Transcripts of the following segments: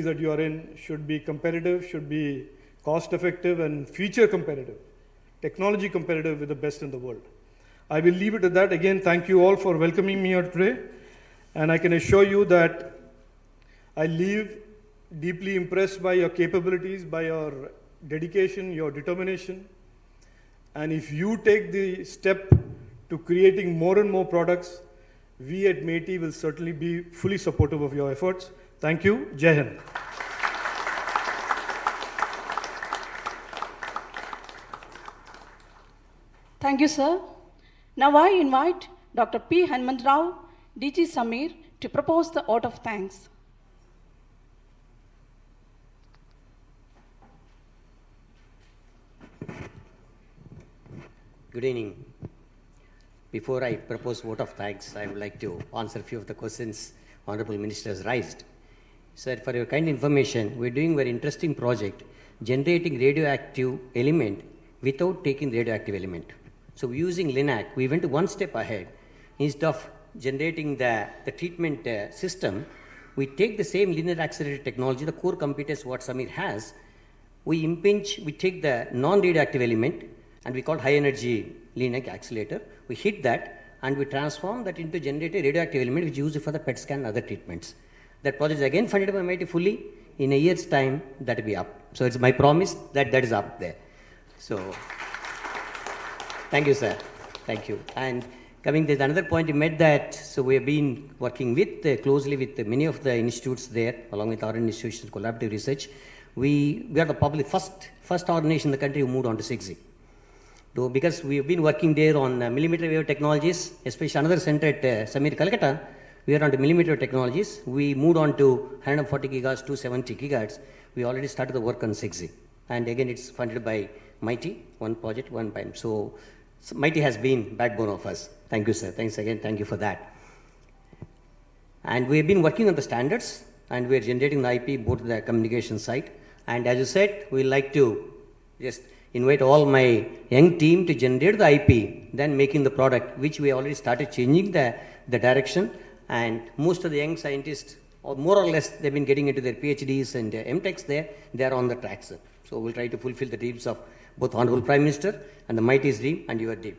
that you are in should be competitive, should be cost effective and future competitive, technology competitive with the best in the world. I will leave it at that. Again, thank you all for welcoming me here today. And I can assure you that I leave deeply impressed by your capabilities, by your dedication, your determination. And if you take the step to creating more and more products, we at MeitY will certainly be fully supportive of your efforts. Thank you. Jai Hind. Thank you, sir. Now I invite Dr. P. Hanmantrao, DG Samir, to propose the vote of thanks. Good evening. Before I propose vote of thanks, I would like to answer a few of the questions Honorable Minister has raised. Sir, for your kind information, we're doing a very interesting project, generating radioactive element without taking radioactive element. So using LINAC, we went one step ahead. Instead of generating the treatment system, we take the same linear accelerated technology, the core computers what Samir has, we take the non-radioactive element, and we call high energy LINAC accelerator. We hit that and we transform that into generate a radioactive element which is used for the PET scan and other treatments. That project is again funded by MeitY fully. In a year's time, that will be up. So it's my promise that is up there. So thank you, sir. Thank you. And coming, there's another point you made that, so we have been working with closely with many of the institutes there, along with our institutions, collaborative research. We are the probably first organization in the country who moved on to 6G. So because we have been working there on millimeter wave technologies, especially another center at Samir, Calcutta, we are on to millimeter wave technologies. We moved on to 140 gigahertz, 270 gigahertz. We already started the work on 6G. And again, it's funded by MeitY, one project, one time. So MeitY has been backbone of us. Thank you, sir. Thanks again. Thank you for that. And we have been working on the standards, and we are generating the IP both the communication side. And as you said, we like to just invite all my young team to generate the IP, then making the product, which we already started changing the direction. And most of the young scientists, or more or less, they've been getting into their PhDs and MTechs there. They are on the track, sir. So we'll try to fulfill the dreams of both Honorable Prime Minister and the MeitY's dream and your dream.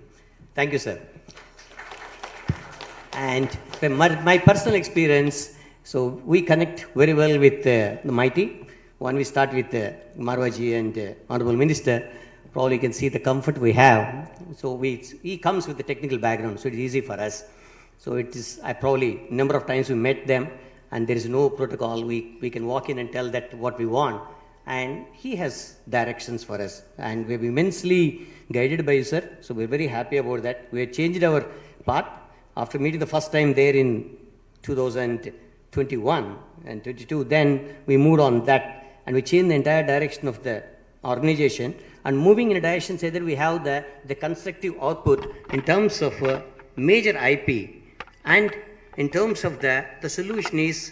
Thank you, sir. And from my personal experience, so we connect very well with the MeitY. When we start with Marwaji and Honorable Minister, probably you can see the comfort we have. So he comes with the technical background, so it's easy for us. So it is, I probably, number of times we met them, and there is no protocol. We can walk in and tell that what we want. And he has directions for us. And we're immensely guided by you, sir. So we're very happy about that. We have changed our path. After meeting the first time there in 2021 and 22, then we moved on that. And we changed the entire direction of the organization. And moving in a direction, say that we have the constructive output in terms of major IP. And in terms of the solution is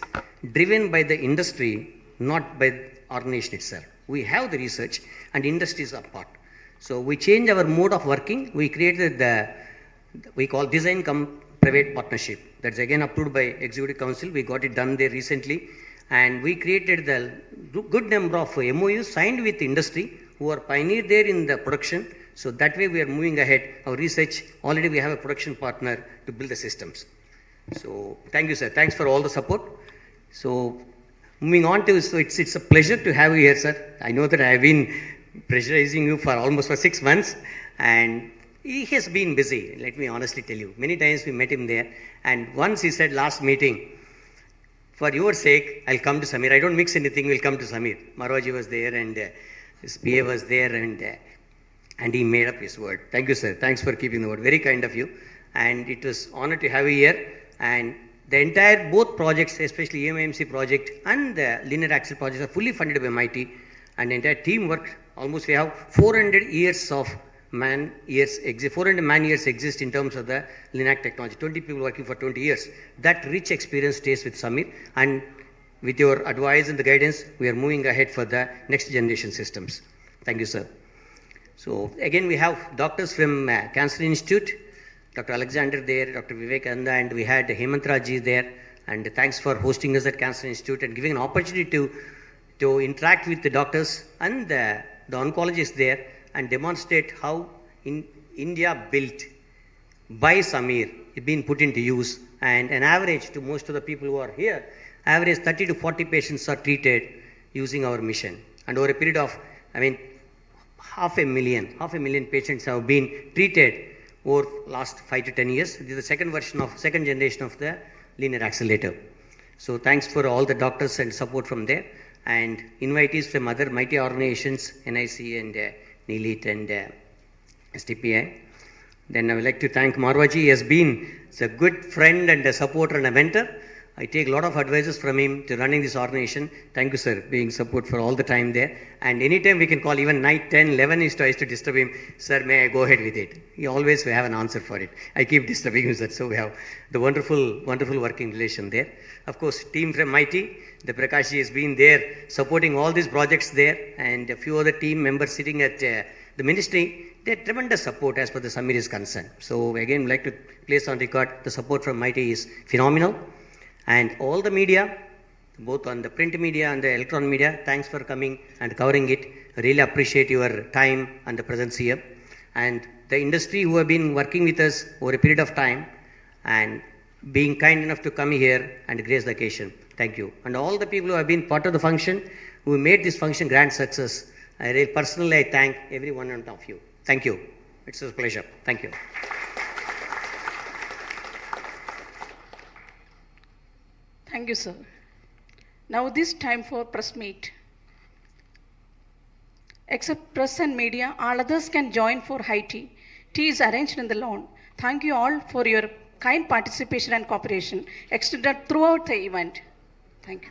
driven by the industry, not by the organization itself. We have the research and industries are part. So we change our mode of working. We created we call design come private partnership. That's again approved by Executive Council. We got it done there recently. And we created the good number of MOUs signed with industry who are pioneer there in the production. So that way we are moving ahead. Our research, already we have a production partner to build the systems. So thank you, sir. Thanks for all the support. So moving on to, so it's a pleasure to have you here, sir. I know that I have been pressurizing you for almost 6 months, and he has been busy, let me honestly tell you. Many times we met him there, and once he said last meeting, for your sake, I'll come to Samir. I don't mix anything, we'll come to Samir. Marwaji was there, and his PA was there, and he made up his word. Thank you, sir. Thanks for keeping the word. Very kind of you. And it was honor to have you here. And the entire, both projects, especially EMIMC project and the linear axle projects are fully funded by MeitY, and the entire team work. Almost we have 400 years of 400 man years exist in terms of the LINAC technology. 20 people working for 20 years. That rich experience stays with Samir, and with your advice and the guidance, we are moving ahead for the next generation systems. Thank you, sir. So again, we have doctors from Cancer Institute, Dr. Alexander there, Dr. Vivekananda, and we had Hemantraji there. And thanks for hosting us at Cancer Institute and giving an opportunity to to interact with the doctors and the oncologists there and demonstrate how in India built by Samir is being put into use, and an average to most of the people who are here, average 30 to 40 patients are treated using our mission. And over a period of, half a million patients have been treated over last 5 to 10 years. This is the second generation of the linear accelerator. So thanks for all the doctors and support from there, and invitees from other mighty organizations, NIC and NILIT and STPI. Then I would like to thank Marwaji. He has been a good friend and a supporter and a mentor. I take a lot of advices from him to running this organization. Thank you, sir, being support for all the time there. And anytime we can call, even night 10, 11 is twice to disturb him. Sir, may I go ahead with it? He always will have an answer for it. I keep disturbing him, sir. So we have the wonderful working relation there. Of course, team from Mighty, the Prakashji has been there supporting all these projects there, and a few other team members sitting at the ministry. They have tremendous support as far as the Samir is concerned. So again, I'd like to place on record the support from Mighty is phenomenal. And all the media, both on the print media and the electronic media, thanks for coming and covering it. Really appreciate your time and the presence here. And the industry who have been working with us over a period of time and being kind enough to come here and grace the occasion. Thank you. And all the people who have been part of the function, who made this function grand success, I really personally thank every one of you. Thank you. It's a pleasure. Thank you. Thank you, sir. Now this time for press meet. Except press and media, all others can join for high tea. Tea is arranged in the lawn. Thank you all for your kind participation and cooperation extended throughout the event. Thank you.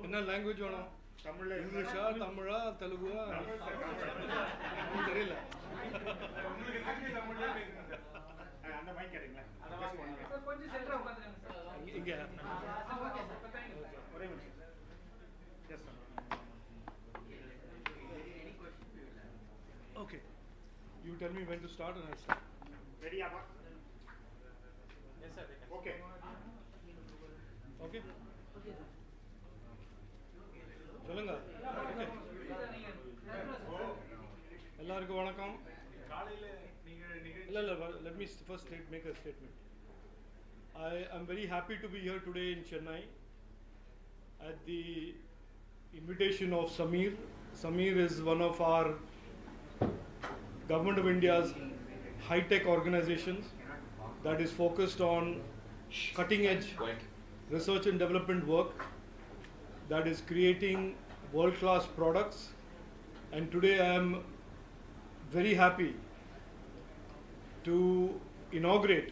என்ன language வேணும்? தமிழ்ல இங்கிலீஷா, தமிழா, தெலுங்கா? ஒண்ணும் தெரியல. அந்த mic கேட்டீங்களா? இங்க ஒரே நிமிஷம். Yes sir. Okay. You tell me when to start and I'll start. Ready, Appa? Yes, sir. Okay. Okay? சொல்லுங்க. Okay. எல்லாருக்கும் வணக்கம். இல்ல let me first make a statement. I am very happy to be here today in Chennai at the invitation of Samir. Samir is one of our Government of India's high-tech organizations that is focused on cutting-edge research and development work that is creating world-class products. And today I am very happy to inaugurate